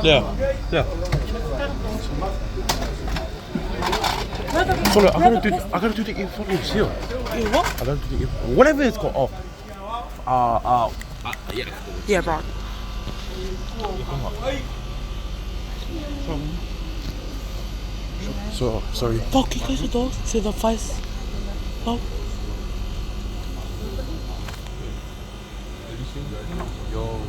Yeah, yeah. Sorry, I gotta do the info here. What? I gotta do the info. Whatever it's called. Yeah. Yeah, bro. So sorry. Fuck, can you close the door to the face? Oh. Yo.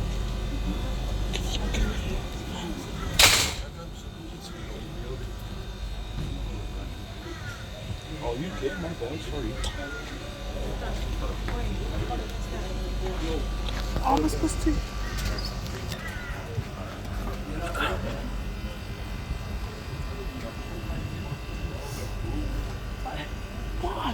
Oh, you kidding? My bad. Sorry. How am I supposed to? What?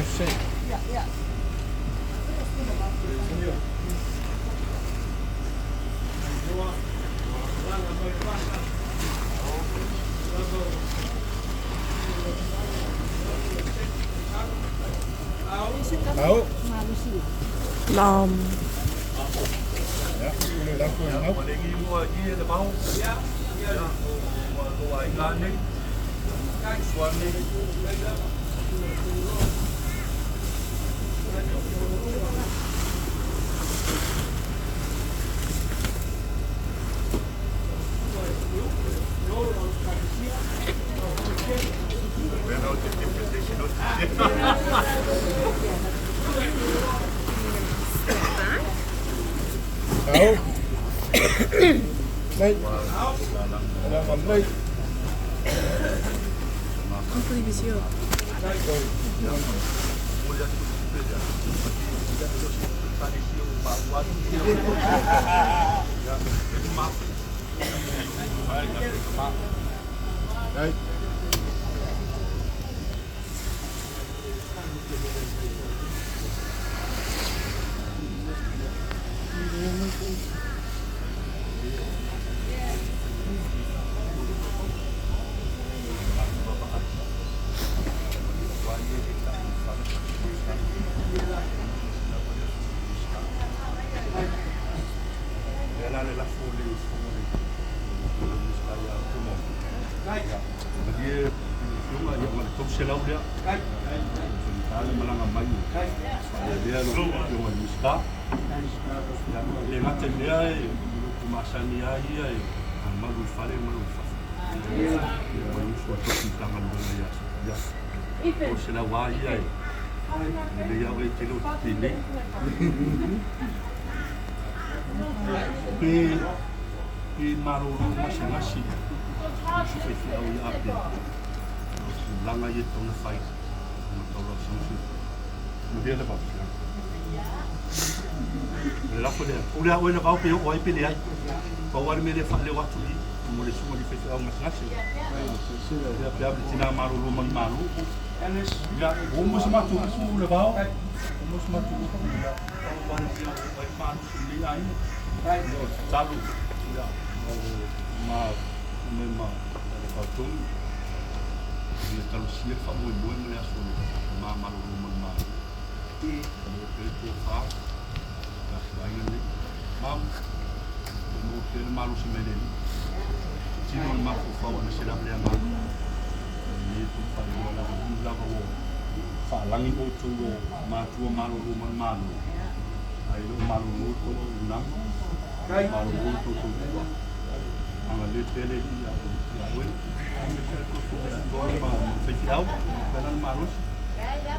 FC. Nou. Ja, jullie daarvoor nog. Maar denk je moet hier de bouw? Ja. Ja. Maar ik ga niet. Kijk, zwaar niet. Nou. Nee. Ja, maar nee. kalesio pauan. Ya, maaf. Right. Malolo masing-masing supaya au ya ape langa ye tona fai no tolo susu no dia le papi le la fole ula o na ba pe o ai pele ai pa wa me le fa le watu ni mo le sumo di fesi au masing-masing ya pe abre tina malolo malo ya o mo sama tu su le ba o mo sama tu ya o wa ni ai pa su le ai no salu ya ma auto le talusia fa mo mo le aso ma malolo ma le ko fa ta vai ni ma mo te malo se mele ti no ma fa wa se la bla ma ni tu fa la ko fa langi o tu ma tu malolo malo ai lo malolo ko na malolo to ang little ya we ma festival kanal maros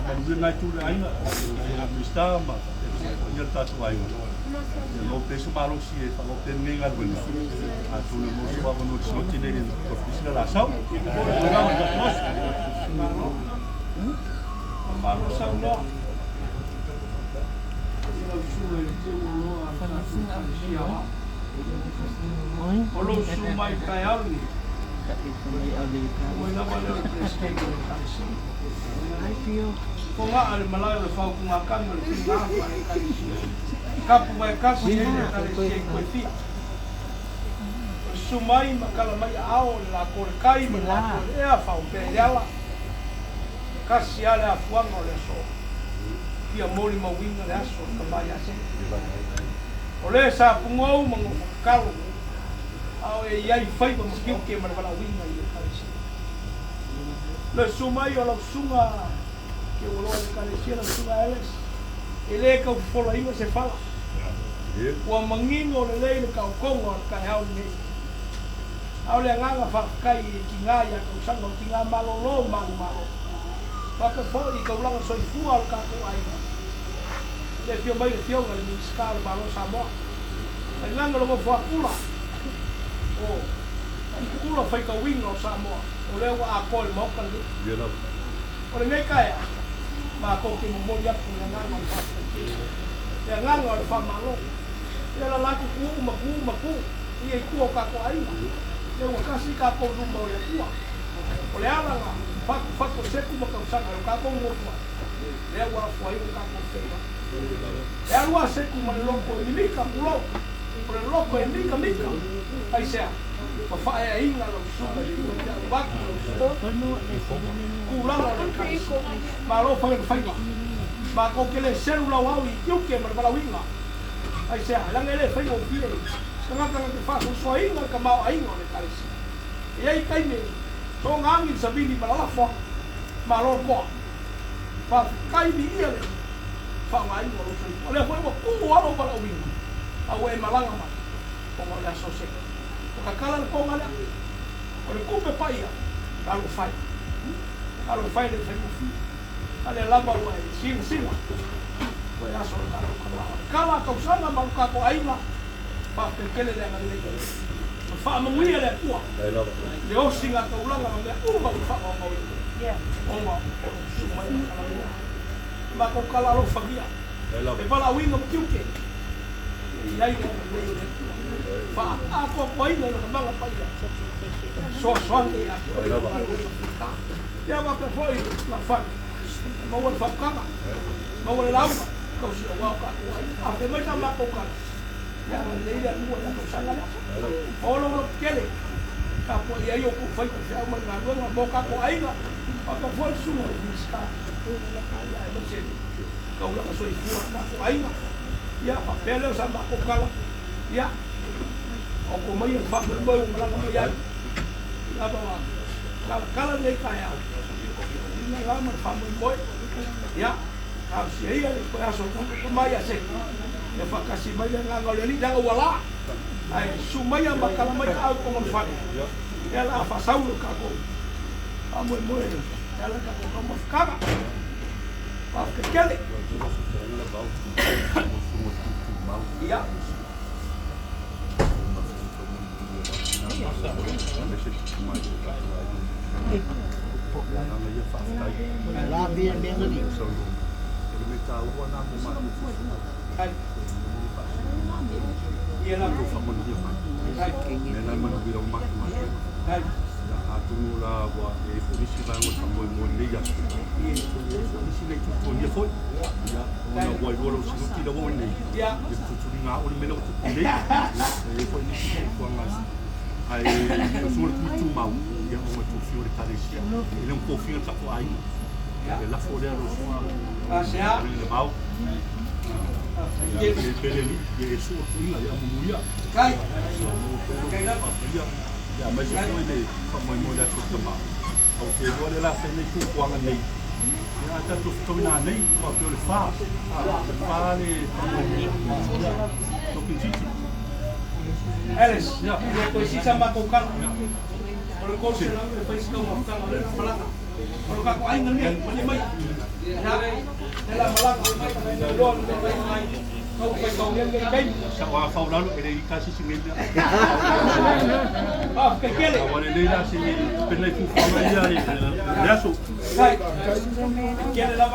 baru na tu ai na mista ma ya ta tu ai no peso malo si fa lo ten ninga bueno a tu no mo suba no no tiene ko fisila la sau malo sau no Olo sumai kayali. Mo na bale presidente do Kalisi. Ai pio. Ponga al malayo le fau kunga kan le singa pa le Kalisi. Kapu mai kasi le Kalisi ko fi. Sumai makala mai ao la korkai me la e a fau pe yala. Kasi ala afuanga le so. Pia mori mawinga le aso kabaya se. Oleh sa pungau mengkal, au yai fai mengkiu ke mana winga ia Kalisi. Le sumai olau sunga ke ulo Kalisi la sunga eles. Ele ka fola inga se fala. Wa mangingo le le ka kongo ka hau ni. Au le nganga fa kai kinga ya ka sanga kinga Malolo Manumalo. Paka fo I ka ulang so fu al ka ko ai. Le pio mai le pio ngal ni skar balo samo. Nang lo fo kula. Oh. Kula fai ka wing o samo. O le wa akol mo kan ni. Ye no. O le ngai kai. Ma ko ki mo ya ku nang nang fa. Ya ngang o fa malo. Ya la la ku ma ku. Ia ku ka ko ai. Le wa kasi ka ko lu mo le ku. O le ala nga. Fa ko setu mo ka usanga ka ko mo ku. Le wa fo ai ka ko fei. E alua seku ma loko I mika pulo. Por el loko e mika. Ai sea. Pa fa e inga lo suka I baku. Kulala lo Kalisi. Ma lo fa fa. Ma ko ke le selula wa I yuke ma bala winga. Ai sea, lang ele fa o pie. Sanga ka fa so inga ka ma ai no le Kalisi. E ai kai me. So ngangi sabini bala fa. Ma lo ko. Fa kai bi ia le. Whaangai mo lo sui. Ole hoi mo kuhu alo pala winga. Au e malanga mai. Pongo le aso seke. O kakala le konga lea. Ole kupe paia. Alo fai. Alo fai le fai kufi. Ale lamba ua e sila. Oe aso le kalo kala. Kala kausanga malukako aina. Pa pekele le angaleke. Wha amanguia le ua. Le osinga ka ulanga le uma wha amanguia. Onga. Sumai makala. Ma ko kala lo fagia e pala winga mtiuke yai fa ako poina na manga paia so songe ya ba pe foi la fa ma won fa kama ma won la ko si wa ka a pe mai ta ma ko ka ya le ya mu ya ko sanga Paulo lo kele ka po ya yo ku fai sa ma na lo mo ka ko ai ga pa foi su ni ska la ka ya ba se ka ula ka so i fu ka ko ai ya pa pele sa ma ko kala ya o ko mai fa mo mo la ka ya ya ba kala le ka ya na la ma fa mo mo ya ka si ai ko ya so ko mai ya se ya fa ka si mai na ngalo ni dang wala ai sumaya bakala mai au ko mo fa ya la fa sa u ka ko amo mo ya la ka ko mo ka pa ke kele ya La bien ni. Iya lah. Ya, mas eu fui de como mulher que toma. O que vou lá sem nem com quando nem. Ya, até tu ficou na nem, o que ele faz. Faz no pinchito. Eres, ya, pues si sama ko kan. Kalau kau senang, lepas kau makan oleh pelaka. Kalau kau aing ngambil, mana mai? Ya, dalam pelaka, mai don, mai. Kau kau yang gay. Siapa kau lalu ada kasih similnya. Ah, kekele. Awal ini dah simil, pernah tu kau mai dia. Ya, so. Kekele lah,